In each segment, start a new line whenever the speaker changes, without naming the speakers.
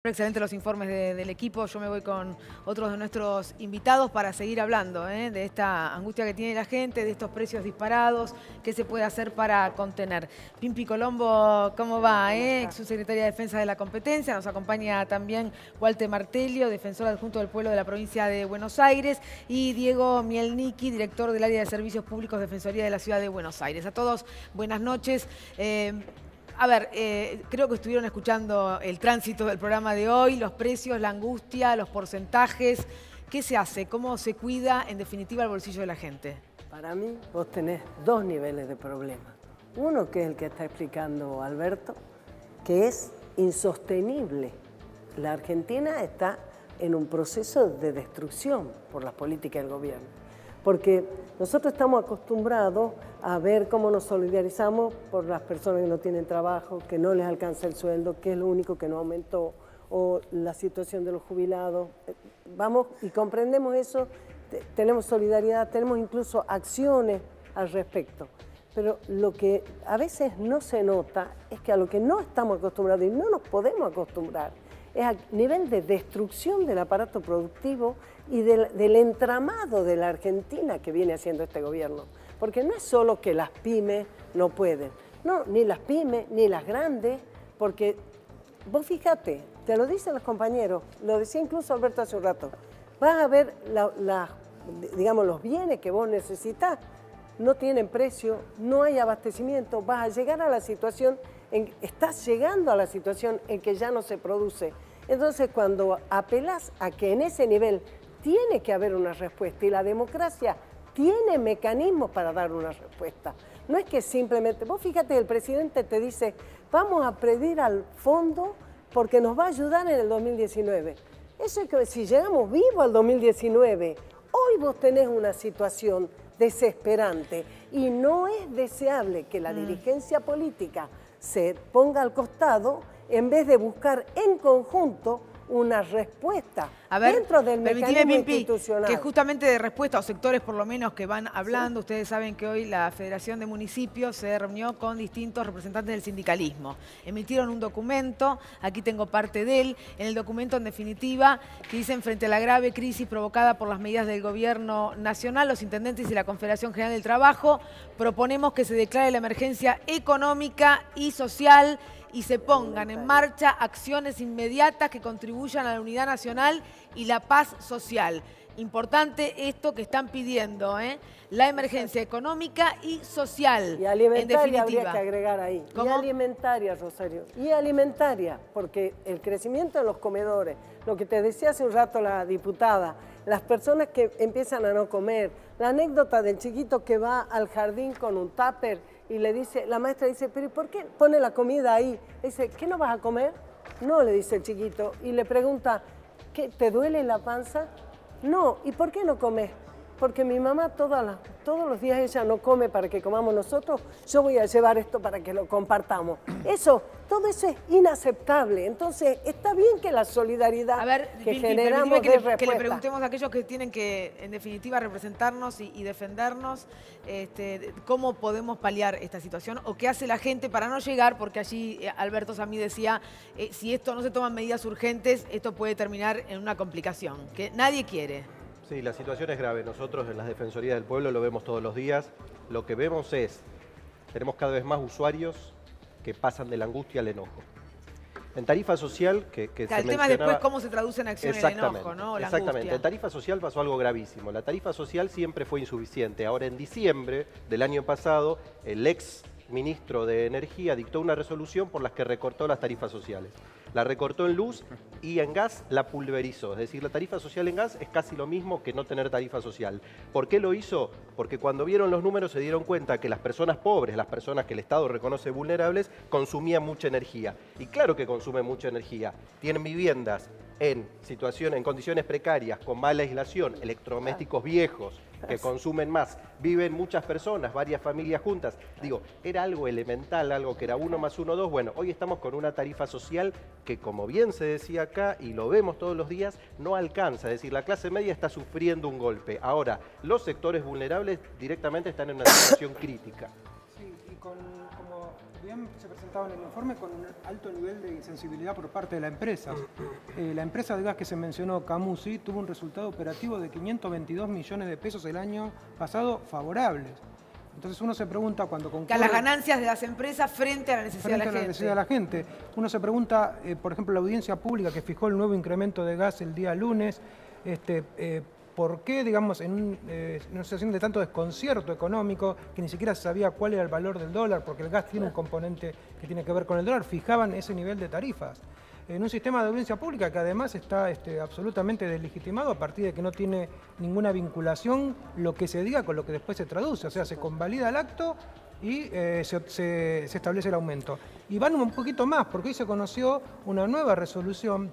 Excelentes los informes del equipo. Yo me voy con otros de nuestros invitados para seguir hablando de esta angustia que tiene la gente, de estos precios disparados, qué se puede hacer para contener. Pimpi Colombo, ¿cómo va? Subsecretaria de Defensa de la Competencia. Nos acompaña también Walter Martelio, defensor adjunto del pueblo de la provincia de Buenos Aires, y Diego Mielnicki, director del área de Servicios Públicos Defensoría de la Ciudad de Buenos Aires. A todos, buenas noches. Creo que estuvieron escuchando el tránsito del programa de hoy, los precios, la angustia, los porcentajes. ¿Qué se hace? ¿Cómo se cuida, en definitiva, el bolsillo de la gente?
Para mí, vos tenés dos niveles de problema. Uno, que es el que está explicando Alberto, que es insostenible. La Argentina está en un proceso de destrucción por las políticas del gobierno. Porque nosotros estamos acostumbrados a ver cómo nos solidarizamos por las personas que no tienen trabajo, que no les alcanza el sueldo, que es lo único que no aumentó, o la situación de los jubilados. Vamos y comprendemos eso, tenemos solidaridad, tenemos incluso acciones al respecto. Pero lo que a veces no se nota es que a lo que no estamos acostumbrados y no nos podemos acostumbrar es a nivel de destrucción del aparato productivo y del entramado de la Argentina que viene haciendo este gobierno. Porque no es solo que las pymes no pueden, no, ni las pymes, ni las grandes, porque vos fíjate, te lo dicen los compañeros, lo decía incluso Alberto hace un rato, vas a ver digamos, los bienes que vos necesitas, no tienen precio, no hay abastecimiento, vas a llegar a la situación, estás llegando a la situación en que ya no se produce. Entonces, cuando apelás a que en ese nivel tiene que haber una respuesta y la democracia tiene mecanismos para dar una respuesta. No es que simplemente, vos fíjate, el presidente te dice, vamos a pedir al fondo porque nos va a ayudar en el 2019. Eso es que si llegamos vivos al 2019, hoy vos tenés una situación desesperante y no es deseable que la dirigencia política se ponga al costado en vez de buscar en conjunto una respuesta dentro del mecanismo institucional.
Que justamente de respuesta a sectores por lo menos que van hablando, ustedes saben que hoy la Federación de Municipios se reunió con distintos representantes del sindicalismo. Emitieron un documento, aquí tengo parte de él, en el documento en definitiva que dicen: frente a la grave crisis provocada por las medidas del gobierno nacional, los intendentes y la Confederación General del Trabajo proponemos que se declare la emergencia económica y social y se pongan en marcha acciones inmediatas que contribuyan a la unidad nacional y la paz social. Importante esto que están pidiendo, la emergencia económica y social.
Y alimentaria,
en definitiva.
habría que agregar ahí.
¿Cómo?
Y alimentaria, Rosario. Y alimentaria, porque el crecimiento de los comedores, lo que te decía hace un rato la diputada, las personas que empiezan a no comer, la anécdota del chiquito que va al jardín con un tupper y le dice, la maestra dice, pero ¿por qué pone la comida ahí? Le dice, ¿qué no vas a comer? No, le dice el chiquito. Y le pregunta, ¿qué, te duele la panza? No. ¿Y por qué no comes? Porque mi mamá todos los días ella no come para que comamos nosotros, yo voy a llevar esto para que lo compartamos. Todo eso es inaceptable. Entonces, está bien que la solidaridad que generamos
que le preguntemos a aquellos que tienen que, en definitiva, representarnos y defendernos, cómo podemos paliar esta situación o qué hace la gente para no llegar, porque allí Alberto Samí decía, si esto no se toman medidas urgentes, esto puede terminar en una complicación, que nadie quiere.
Sí, la situación es grave. Nosotros en las Defensorías del Pueblo lo vemos todos los días. Lo que vemos es, tenemos cada vez más usuarios que pasan de la angustia al enojo. En tarifa social, que se mencionaba...
El tema es después cómo se traduce en acciones de enojo, ¿no? La
Exactamente.
angustia.
En tarifa social pasó algo gravísimo. La tarifa social siempre fue insuficiente. Ahora, en diciembre del año pasado, el ex ministro de Energía dictó una resolución por la que recortó las tarifas sociales. La recortó en luz y en gas la pulverizó. Es decir, la tarifa social en gas es casi lo mismo que no tener tarifa social. ¿Por qué lo hizo? Porque cuando vieron los números se dieron cuenta que las personas pobres, las personas que el Estado reconoce vulnerables, consumían mucha energía. Y claro que consumen mucha energía. Tienen viviendas en condiciones precarias, con mala aislación, electrodomésticos viejos, que consumen más, viven muchas personas, varias familias juntas. Digo, era algo elemental, algo que era 1 más 1, 2. Bueno, hoy estamos con una tarifa social que, como bien se decía acá, y lo vemos todos los días, no alcanza. Es decir, la clase media está sufriendo un golpe. Ahora, los sectores vulnerables directamente están en una situación crítica.
Sí, y como también se presentaba en el informe con un alto nivel de insensibilidad por parte de la empresa. La empresa de gas que se mencionó, Camusi, tuvo un resultado operativo de 522 millones de pesos el año pasado favorables. Entonces uno se pregunta cuando concurre...
Las ganancias de las empresas frente a la necesidad
de la gente. Uno se pregunta, por ejemplo, la audiencia pública que fijó el nuevo incremento de gas el día lunes, ¿por qué, digamos, en una situación de tanto desconcierto económico, que ni siquiera se sabía cuál era el valor del dólar, porque el gas tiene un componente que tiene que ver con el dólar, fijaban ese nivel de tarifas? En un sistema de audiencia pública que además está absolutamente deslegitimado a partir de que no tiene ninguna vinculación lo que se diga con lo que después se traduce. O sea, se convalida el acto y se establece el aumento. Y van un poquito más, porque hoy se conoció una nueva resolución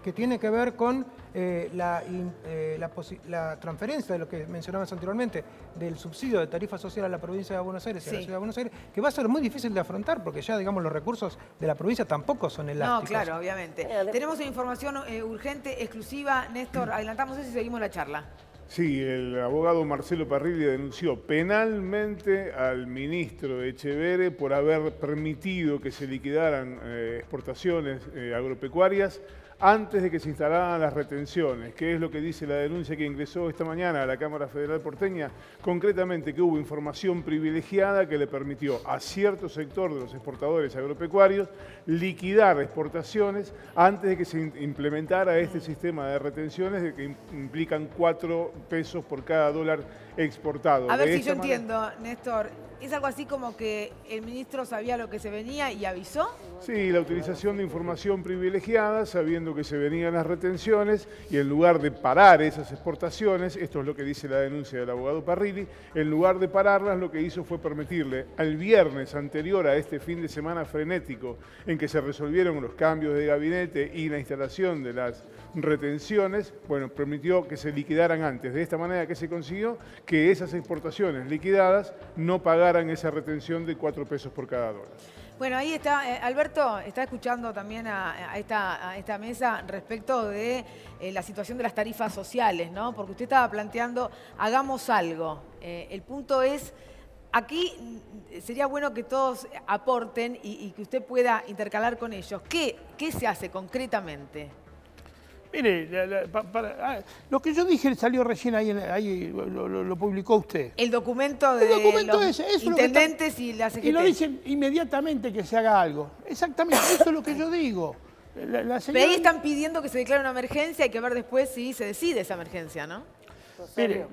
que tiene que ver con la transferencia de lo que mencionabas anteriormente, del subsidio de tarifa social a la provincia de Buenos Aires y a la ciudad de Buenos Aires, que va a ser muy difícil de afrontar porque ya, digamos, los recursos de la provincia tampoco son elásticos.
No, claro, obviamente. Tenemos una información urgente, exclusiva. Néstor, adelantamos eso y seguimos la charla.
Sí, el abogado Marcelo Parrilli denunció penalmente al ministro Echeverre por haber permitido que se liquidaran exportaciones agropecuarias antes de que se instalaran las retenciones. ¿Qué es lo que dice la denuncia que ingresó esta mañana a la Cámara Federal porteña? Concretamente que hubo información privilegiada que le permitió a cierto sector de los exportadores agropecuarios liquidar exportaciones antes de que se implementara este sistema de retenciones que implican 4 pesos por cada dólar exportado.
A ver si yo entiendo, Néstor. ¿Es algo así como que el ministro sabía lo que se venía y avisó?
Sí, la utilización de información privilegiada, sabiendo que se venían las retenciones, y en lugar de parar esas exportaciones, esto es lo que dice la denuncia del abogado Parrilli, en lugar de pararlas, lo que hizo fue permitirle al viernes anterior a este fin de semana frenético, en que se resolvieron los cambios de gabinete y la instalación de las retenciones, bueno, permitió que se liquidaran antes. De esta manera que se consiguió que esas exportaciones liquidadas no pagaran esa retención de 4 pesos por cada dólar.
Bueno, ahí está, Alberto está escuchando también a esta mesa respecto de la situación de las tarifas sociales, ¿no? Porque usted estaba planteando, hagamos algo. El punto es, aquí sería bueno que todos aporten y que usted pueda intercalar con ellos. ¿Qué se hace concretamente?
Mire, lo que yo dije salió recién ahí lo publicó usted.
El documento de los intendentes y la CGT.
Y lo dicen inmediatamente que se haga algo. Exactamente, eso es lo que yo digo.
Pero ahí están pidiendo que se declare una emergencia, hay que ver después si se decide esa emergencia, ¿no?
Mire,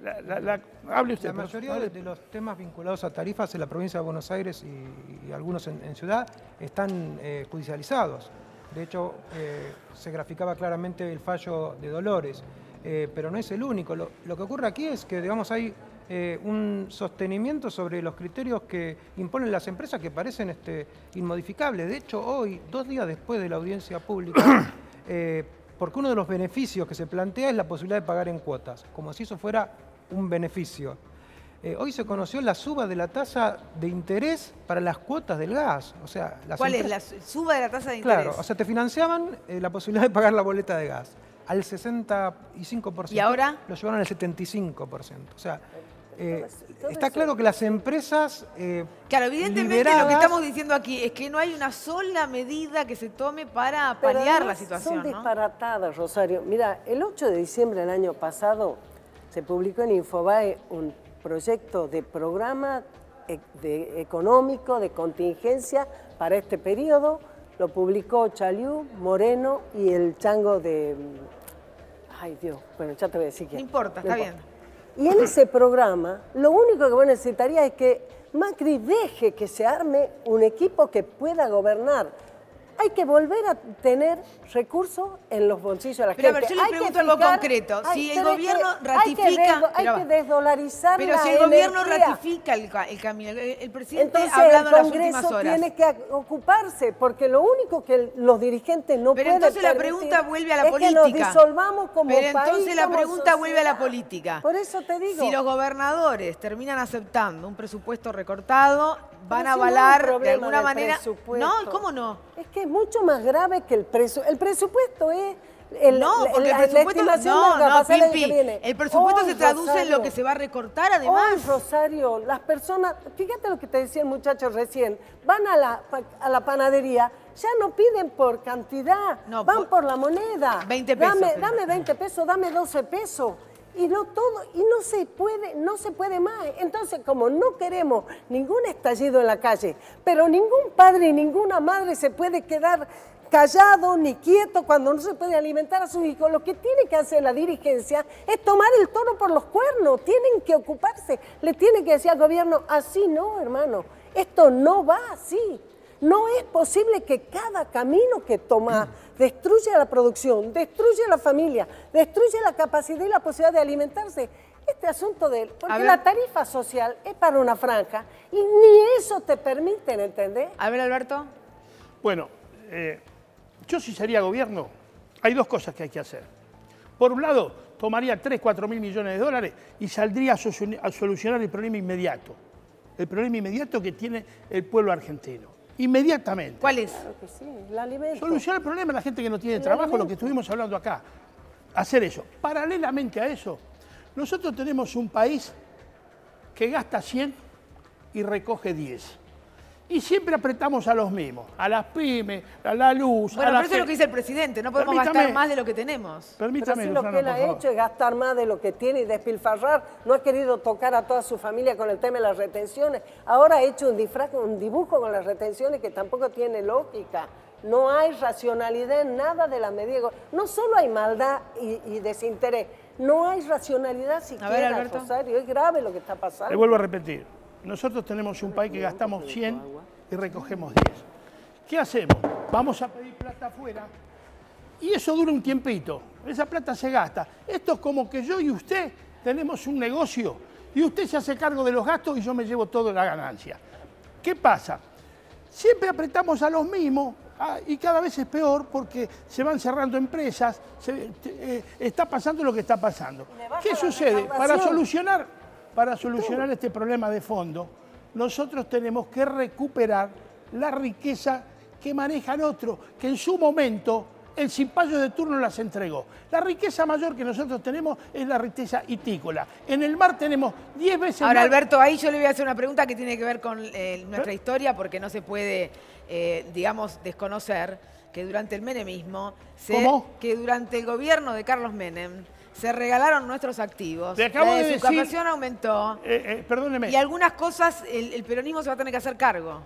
hable usted.
La mayoría de los temas vinculados a tarifas en la provincia de Buenos Aires y algunos en Ciudad están judicializados. De hecho, se graficaba claramente el fallo de Dolores, pero no es el único. Lo que ocurre aquí es que, digamos, hay un sostenimiento sobre los criterios que imponen las empresas que parecen inmodificables. De hecho, hoy, 2 días después de la audiencia pública, porque uno de los beneficios que se plantea es la posibilidad de pagar en cuotas, como si eso fuera un beneficio. Hoy se conoció la suba de la tasa de interés para las cuotas del gas. O sea,
¿cuál es la suba de la tasa de interés?
Claro, o sea, te financiaban la posibilidad de pagar la boleta de gas al 65%.
¿Y ahora?
Lo llevaron al 75%. O sea, está claro que las empresas
claro, evidentemente lo que estamos diciendo aquí es que no hay una sola medida que se tome para paliar la situación,
son disparatadas, Rosario. Mira, el 8 de diciembre del año pasado se publicó en Infobae un proyecto de programa económico de contingencia para este periodo. Lo publicó Chaliú, Moreno y el chango de... Ay, Dios, bueno, ya te voy a decir quién.
No importa, está bien.
Y en ese programa, lo único que vos necesitarías es que Macri deje que se arme un equipo que pueda gobernar. Hay que volver a tener recursos en los bolsillos de la gente.
Pero a ver, yo le pregunto algo concreto. Si el gobierno ratifica...
Hay que desdolarizar la energía.
Pero si el gobierno ratifica el camino, el presidente
entonces,
ha hablado en las últimas
el Congreso
horas.
tiene que ocuparse, porque lo único que los dirigentes no pueden permitir...
Pero entonces la pregunta vuelve a la política.
Es que nos disolvamos como país.
Pero entonces la pregunta vuelve a la política.
Por eso te digo.
Si los gobernadores terminan aceptando un presupuesto recortado, van a avalar de alguna manera... No, ¿cómo no?
Es que es mucho más grave que el presupuesto es
No, porque el presupuesto, Pimpi, el presupuesto se traduce
Rosario,
en lo que se va a recortar además.
Hoy, Rosario, las personas, fíjate lo que te decía el muchacho recién, van a la panadería, ya no piden por cantidad,
No,
van por la moneda.
20 pesos.
Dame 20 pesos, dame 12 pesos. Y no todo, y no se puede más. Entonces, como no queremos ningún estallido en la calle, pero ningún padre y ninguna madre se puede quedar callado ni quieto cuando no se puede alimentar a sus hijos, lo que tiene que hacer la dirigencia es tomar el toro por los cuernos, tienen que ocuparse, le tienen que decir al gobierno, así no, hermano, esto no va así. No es posible que cada camino que toma destruya la producción, destruye la familia, destruye la capacidad y la posibilidad de alimentarse. Este asunto porque la tarifa social es para una franja y ni eso te permiten, ¿entendés?
A ver, Alberto.
Bueno, yo si sería gobierno, hay dos cosas que hay que hacer. Por un lado, tomaría 3, 4 mil millones de dólares y saldría a solucionar el problema inmediato. El problema inmediato que tiene el pueblo argentino. Inmediatamente.
¿Cuál es?
Claro que sí, el alimento.
Solucionar el problema de la gente que no tiene trabajo, lo que estuvimos hablando acá. Hacer eso. Paralelamente a eso, nosotros tenemos un país que gasta 100 y recoge 10. Y siempre apretamos a los mismos, a las pymes, a la luz,
Bueno,
a la
pero eso es lo que dice el presidente, no podemos gastar más de lo que tenemos.
Permítame,
Pero si lo que él ha hecho es gastar más de lo que tiene y despilfarrar, no ha querido tocar a toda su familia con el tema de las retenciones. Ahora ha hecho un dibujo con las retenciones que tampoco tiene lógica. No hay racionalidad en nada de la medida. No solo hay maldad y desinterés, no hay racionalidad siquiera, Rosario. Es grave lo que está pasando.
Le vuelvo a repetir. Nosotros tenemos un país que gastamos 100 y recogemos 10. ¿Qué hacemos? Vamos a pedir plata afuera y eso dura un tiempito. Esa plata se gasta. Esto es como que yo y usted tenemos un negocio y usted se hace cargo de los gastos y yo me llevo toda la ganancia. ¿Qué pasa? Siempre apretamos a los mismos y cada vez es peor porque se van cerrando empresas, está pasando lo que está pasando. ¿Qué sucede? Para solucionar este problema de fondo, nosotros tenemos que recuperar la riqueza que manejan otros, que en su momento el Cimpayo de turno las entregó. La riqueza mayor que nosotros tenemos es la riqueza hitícola. En el mar tenemos 10 veces
Ahora,
más.
Alberto, ahí yo le voy a hacer una pregunta que tiene que ver con nuestra historia, porque no se puede, digamos, desconocer que durante el menemismo, que durante el gobierno de Carlos Menem, se regalaron nuestros activos,
Le acabo de decir,
su captación aumentó,
perdóneme.
y algunas cosas el peronismo se va a tener que hacer cargo.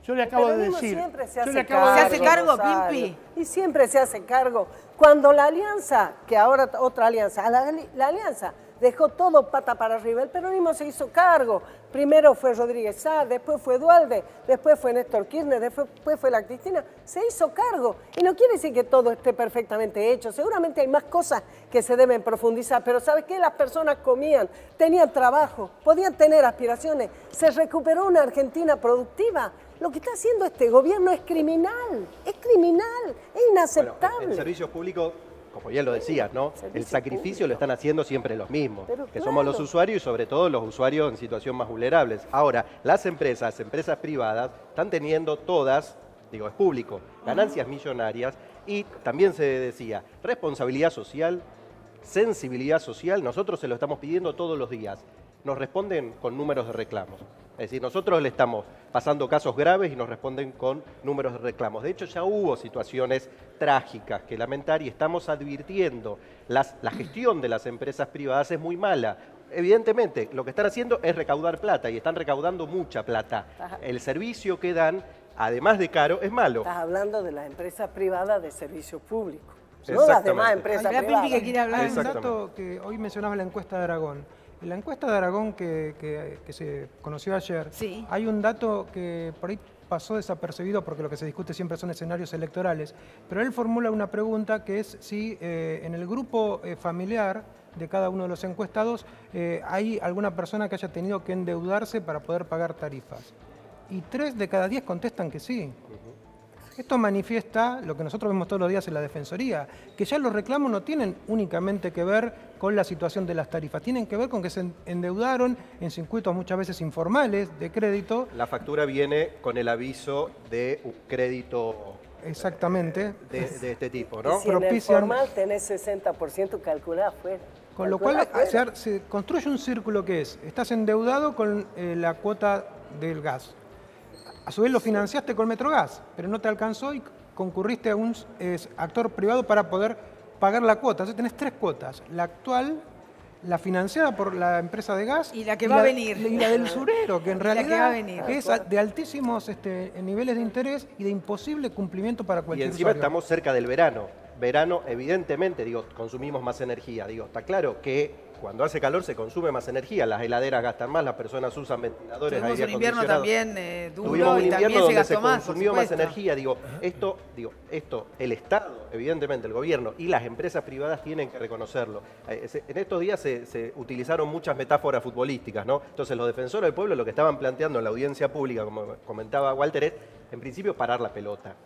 Yo le acabo de decir.
Siempre se hace
¿Se hace cargo,
Rosario.
Pimpi?
Y siempre se hace cargo. Cuando la alianza, que ahora otra alianza, la alianza dejó todo pata para arriba, el peronismo se hizo cargo. Primero fue Rodríguez Sá, después fue Duhalde, después fue Néstor Kirchner, después fue la Cristina. Se hizo cargo. Y no quiere decir que todo esté perfectamente hecho. Seguramente hay más cosas que se deben profundizar. Pero ¿sabes qué? Las personas comían, tenían trabajo, podían tener aspiraciones. Se recuperó una Argentina productiva. Lo que está haciendo este gobierno es criminal, es inaceptable.
Bueno, en servicios públicos, como bien lo decías, ¿no? El sacrificio lo están haciendo siempre los mismos, que somos los usuarios y sobre todo los usuarios en situación más vulnerables. Ahora, las empresas privadas, están teniendo todas, digo, es público, ganancias millonarias y también se decía, responsabilidad social, sensibilidad social, nosotros se lo estamos pidiendo todos los días. Nos responden con números de reclamos. Es decir, nosotros le estamos pasando casos graves y nos responden con números de reclamos. De hecho, ya hubo situaciones trágicas que lamentar y estamos advirtiendo. La gestión de las empresas privadas es muy mala. Evidentemente, lo que están haciendo es recaudar plata y están recaudando mucha plata. El servicio que dan, además de caro, es malo.
Estás hablando de las empresas privadas de servicio público, no las demás empresas privadas.
Pimpi que quiere hablar.
Hay un dato que hoy mencionaba la encuesta de Aragón. En la encuesta de Aragón que se conoció ayer, hay un dato que por ahí pasó desapercibido porque lo que se discute siempre son escenarios electorales, pero él formula una pregunta que es si en el grupo familiar de cada uno de los encuestados hay alguna persona que haya tenido que endeudarse para poder pagar tarifas. Y 3 de cada 10 contestan que sí. Esto manifiesta lo que nosotros vemos todos los días en la Defensoría, que ya los reclamos no tienen únicamente que ver con la situación de las tarifas, tienen que ver con que se endeudaron en circuitos muchas veces informales de crédito.
La factura viene con el aviso de un crédito
exactamente.
de este tipo, ¿no?
Y si en el
propician-
formal tenés 60% calculado afuera.
Con lo cual
Calculado afuera.
se construye un círculo que es, estás endeudado con la cuota del gas. A su vez lo financiaste con Metrogas, pero no te alcanzó y concurriste a un actor privado para poder pagar la cuota. Entonces tenés 3 cuotas. La actual, la financiada por la empresa de gas.
Y la que va a venir.
Y la del surero, que en
Y la que
realidad
va a venir.
es de altísimos niveles de interés y de imposible cumplimiento para
Y
cualquier
encima
usuario.
estamos cerca del verano. Verano, evidentemente, digo, consumimos más energía. Digo, está claro que cuando hace calor se consume más energía, las heladeras gastan más, las personas usan ventiladores,
Tuvimos
aire
un invierno
acondicionado.
también
Tuvimos
duro
un
y
invierno
también se
donde
gastó
se
más, por
consumió más
supuesto.
energía. Esto, el Estado, evidentemente, el gobierno y las empresas privadas tienen que reconocerlo. En estos días se utilizaron muchas metáforas futbolísticas, ¿no? Entonces, los defensores del pueblo lo que estaban planteando en la audiencia pública, como comentaba Walter, es, en principio, parar la pelota.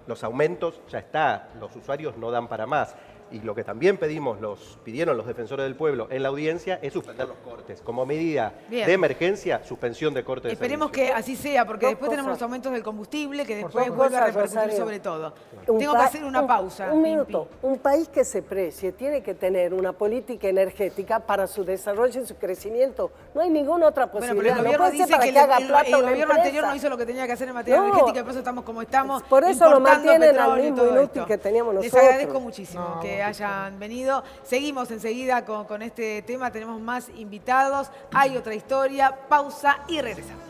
Los aumentos ya está, los usuarios no dan para más. Y lo que también pidieron los defensores del pueblo en la audiencia es suspender los cortes. Como medida
Bien.
de emergencia, suspensión de cortes de
Esperemos
servicio.
que así sea, porque
Dos
después tenemos
cosas.
los aumentos del combustible, que
Dos
después vuelve a
cosas,
repercutir
Rosario.
sobre todo.
Un
Tengo que
pa-
hacer una pausa.
Un
Pimpi.
minuto. Un país que se precie tiene que tener una política energética para su desarrollo y su crecimiento. No hay ninguna otra
Bueno,
posibilidad.
pero el
no
gobierno
puede ser
dice
para
que
que haga
el
plata una
gobierno anterior
empresa.
no hizo lo que tenía que hacer en materia
No.
energética, por eso estamos como estamos.
Por eso lo
importando
mantienen al
petróleo y
mismo
todo
inútil
esto.
que teníamos
Les
nosotros.
agradezco muchísimo que hayan venido. Seguimos enseguida con este tema, tenemos más invitados, hay otra historia, pausa y regresamos.